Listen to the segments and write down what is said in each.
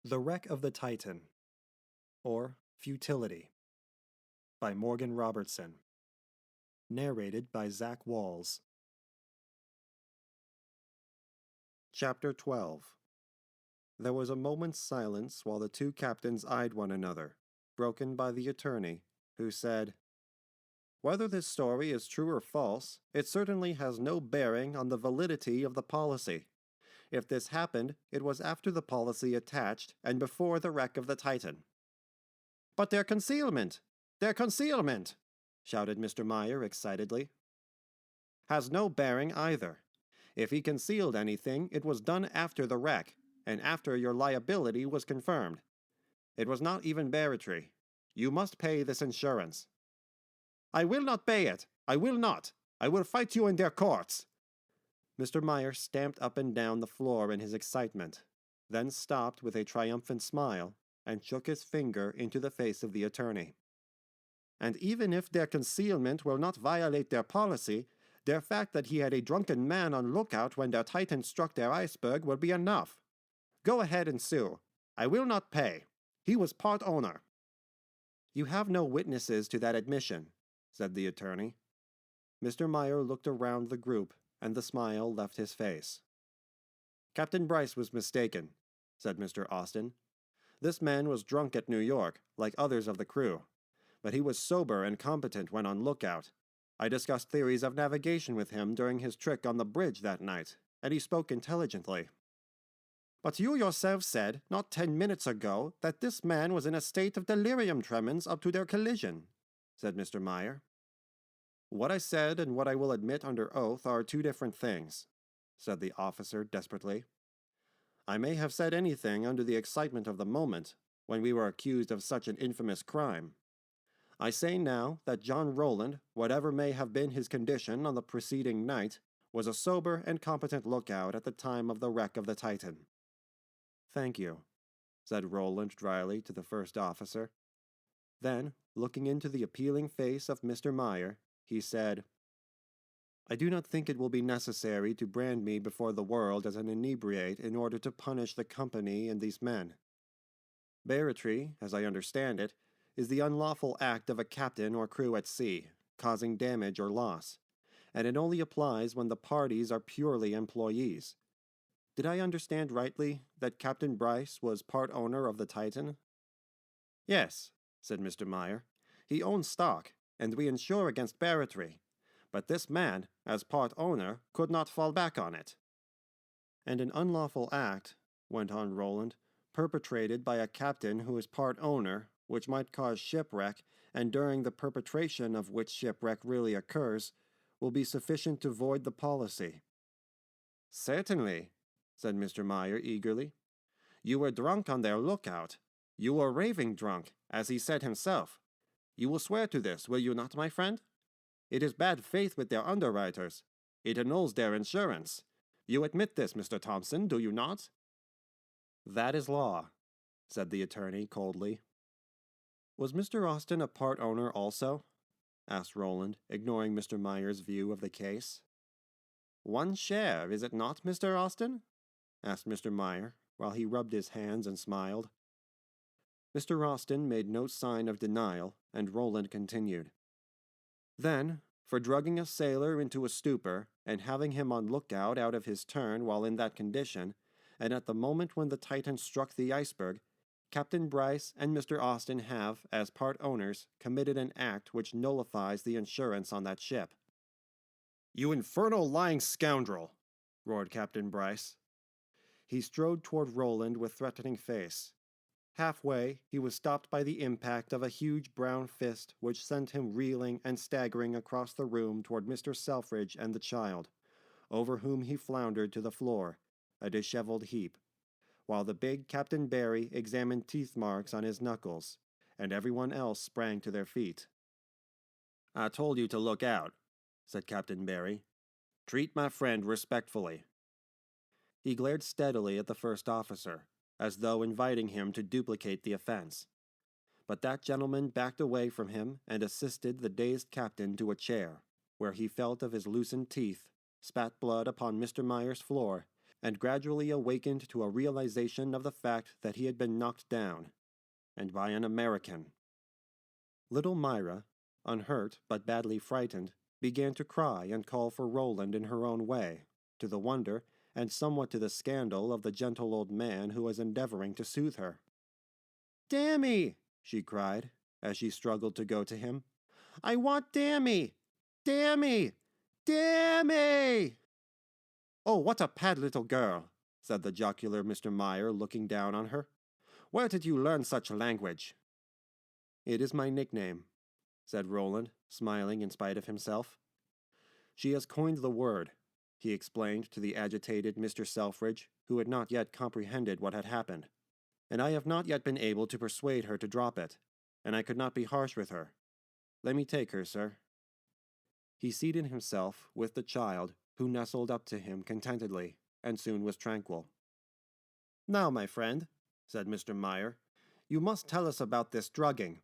The Wreck of the Titan, or Futility, by Morgan Robertson. Narrated by Zach Walz. Chapter 12. There was a moment's silence while the two captains eyed one another, broken by the attorney, who said, "Whether this story is true or false, it certainly has no bearing on the validity of the policy. If this happened, it was after the policy attached and before the wreck of the Titan." "But their concealment! Their concealment!" shouted Mr. Meyer excitedly. "Has no bearing either. If he concealed anything, it was done after the wreck, and after your liability was confirmed. It was not even barratry. You must pay this insurance." "I will not pay it! I will not! I will fight you in their courts!" Mr. Meyer stamped up and down the floor in his excitement, then stopped with a triumphant smile and shook his finger into the face of the attorney. "And even if their concealment will not violate their policy, their fact that he had a drunken man on lookout when their Titan struck their iceberg will be enough. Go ahead and sue. I will not pay. He was part owner." "You have no witnesses to that admission," said the attorney. Mr. Meyer looked around the group, and the smile left his face. "Captain Bryce was mistaken," said Mr. Austin. "This man was drunk at New York, like others of the crew. But he was sober and competent when on lookout. I discussed theories of navigation with him during his trick on the bridge that night, and he spoke intelligently." "But you yourself said, not 10 minutes ago, that this man was in a state of delirium tremens up to their collision," said Mr. Meyer. "What I said and what I will admit under oath are two different things," said the officer desperately. "I may have said anything under the excitement of the moment, when we were accused of such an infamous crime. I say now that John Rowland, whatever may have been his condition on the preceding night, was a sober and competent lookout at the time of the wreck of the Titan." "Thank you," said Rowland dryly to the first officer. Then, looking into the appealing face of Mr. Meyer, he said, "I do not think it will be necessary to brand me before the world as an inebriate in order to punish the company and these men. Barratry, as I understand it, is the unlawful act of a captain or crew at sea, causing damage or loss, and it only applies when the parties are purely employees. Did I understand rightly that Captain Bryce was part owner of the Titan?" "Yes," said Mr. Meyer. "He owns stock, and we insure against barratry. But this man, as part owner, could not fall back on it." "And an unlawful act," went on Rowland, "perpetrated by a captain who is part owner, which might cause shipwreck, and during the perpetration of which shipwreck really occurs, will be sufficient to void the policy." "Certainly," said Mr. Meyer eagerly. "You were drunk on their lookout. You were raving drunk, as he said himself. You will swear to this, will you not, my friend? It is bad faith with their underwriters. It annuls their insurance. You admit this, Mr. Thompson, do you not?" "That is law," said the attorney coldly. "Was Mr. Austin a part owner also?" asked Rowland, ignoring Mr. Meyer's view of the case. "One share, is it not, Mr. Austin?" asked Mr. Meyer, while he rubbed his hands and smiled. Mr. Austin made no sign of denial, and Rowland continued. "Then, for drugging a sailor into a stupor, and having him on lookout out of his turn while in that condition, and at the moment when the Titan struck the iceberg, Captain Bryce and Mr. Austin have, as part owners, committed an act which nullifies the insurance on that ship." "You infernal lying scoundrel!" roared Captain Bryce. He strode toward Rowland with threatening face. Halfway, he was stopped by the impact of a huge brown fist which sent him reeling and staggering across the room toward Mr. Selfridge and the child, over whom he floundered to the floor, a disheveled heap, while the big Captain Barry examined teeth marks on his knuckles, and everyone else sprang to their feet. "I told you to look out," said Captain Barry. "Treat my friend respectfully." He glared steadily at the first officer, as though inviting him to duplicate the offense. But that gentleman backed away from him and assisted the dazed captain to a chair, where he felt of his loosened teeth, spat blood upon Mr. Meyer's floor, and gradually awakened to a realization of the fact that he had been knocked down, and by an American. Little Myra, unhurt but badly frightened, began to cry and call for Rowland in her own way, to the wonder and somewhat to the scandal of the gentle old man who was endeavoring to soothe her. "Dammy!" she cried, as she struggled to go to him. "I want Dammy! Dammy! Dammy!" "Oh, what a pad little girl," said the jocular Mr. Meyer, looking down on her. "Where did you learn such language?" "It is my nickname," said Rowland, smiling in spite of himself. "She has coined the word," he explained to the agitated Mr. Selfridge, who had not yet comprehended what had happened. "And I have not yet been able to persuade her to drop it, and I could not be harsh with her. Let me take her, sir." He seated himself with the child, who nestled up to him contentedly, and soon was tranquil. "Now, my friend," said Mr. Meyer, "you must tell us about this drugging."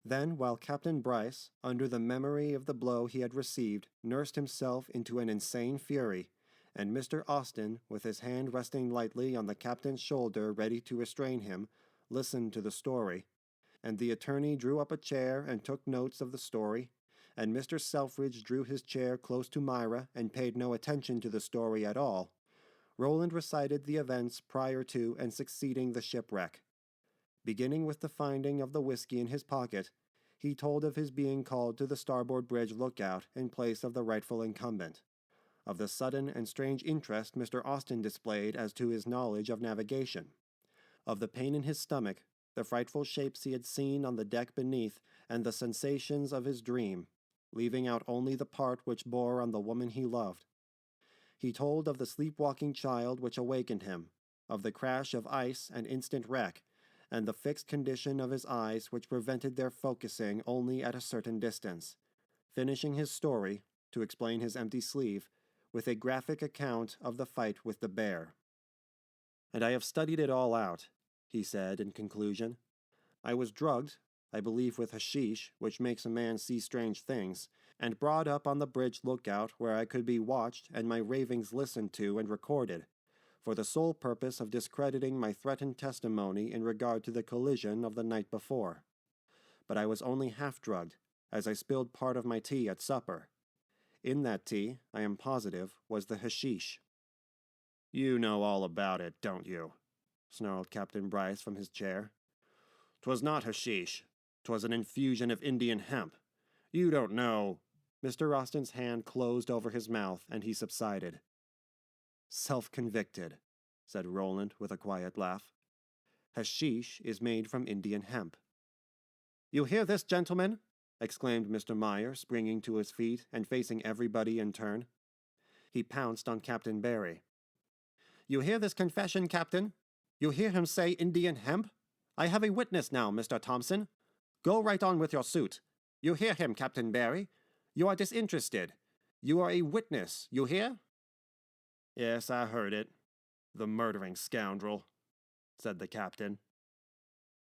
Then, while Captain Bryce, under the memory of the blow he had received, nursed himself into an insane fury, and Mr. Austen, with his hand resting lightly on the captain's shoulder ready to restrain him, listened to the story, and the attorney drew up a chair and took notes of the story, and Mr. Selfridge drew his chair close to Myra and paid no attention to the story at all, Rowland recited the events prior to and succeeding the shipwreck. Beginning with the finding of the whiskey in his pocket, he told of his being called to the starboard bridge lookout in place of the rightful incumbent, of the sudden and strange interest Mr. Austen displayed as to his knowledge of navigation, of the pain in his stomach, the frightful shapes he had seen on the deck beneath, and the sensations of his dream, leaving out only the part which bore on the woman he loved. He told of the sleepwalking child which awakened him, of the crash of ice and instant wreck, and the fixed condition of his eyes which prevented their focusing only at a certain distance, finishing his story, to explain his empty sleeve, with a graphic account of the fight with the bear. "And I have studied it all out," he said in conclusion. "I was drugged, I believe with hashish, which makes a man see strange things, and brought up on the bridge lookout where I could be watched and my ravings listened to and recorded, for the sole purpose of discrediting my threatened testimony in regard to the collision of the night before. But I was only half drugged, as I spilled part of my tea at supper. In that tea, I am positive, was the hashish." "You know all about it, don't you?" snarled Captain Bryce from his chair. "'Twas not hashish. 'Twas an infusion of Indian hemp. You don't know—" Mr. Austen's hand closed over his mouth, and he subsided. "Self-convicted," said Rowland with a quiet laugh. "Hashish is made from Indian hemp." "You hear this, gentlemen?" exclaimed Mr. Meyer, springing to his feet and facing everybody in turn. He pounced on Captain Barry. "You hear this confession, Captain? You hear him say Indian hemp? I have a witness now, Mr. Thompson. Go right on with your suit. You hear him, Captain Barry? You are disinterested. You are a witness, you hear?" "Yes, I heard it. The murdering scoundrel," said the captain.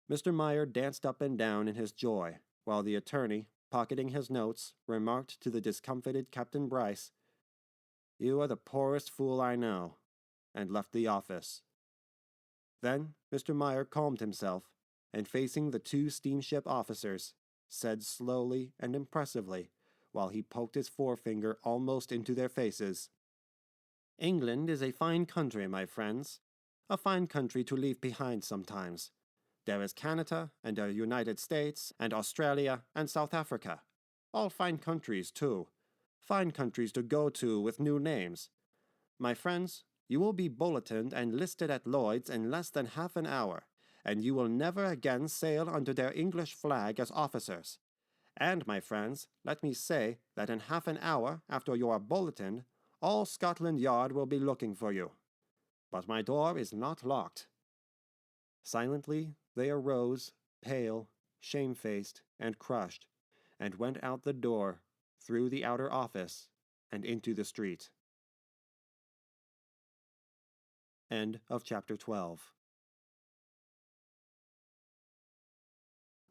Mr. Meyer danced up and down in his joy, while the attorney, pocketing his notes, remarked to the discomfited Captain Bryce, "You are the poorest fool I know," and left the office. Then Mr. Meyer calmed himself, and facing the two steamship officers, said slowly and impressively, while he poked his forefinger almost into their faces, "England is a fine country, my friends, a fine country to leave behind sometimes. There is Canada, and the United States, and Australia, and South Africa. All fine countries, too. Fine countries to go to with new names. My friends, you will be bulletined and listed at Lloyd's in less than half an hour, and you will never again sail under their English flag as officers. And, my friends, let me say that in half an hour after you are bulletined, all Scotland Yard will be looking for you. But my door is not locked." Silently they arose, pale, shamefaced, and crushed, and went out the door, through the outer office, and into the street. End of chapter 12.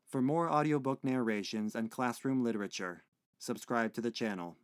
For more audiobook narrations and classroom literature, subscribe to the channel.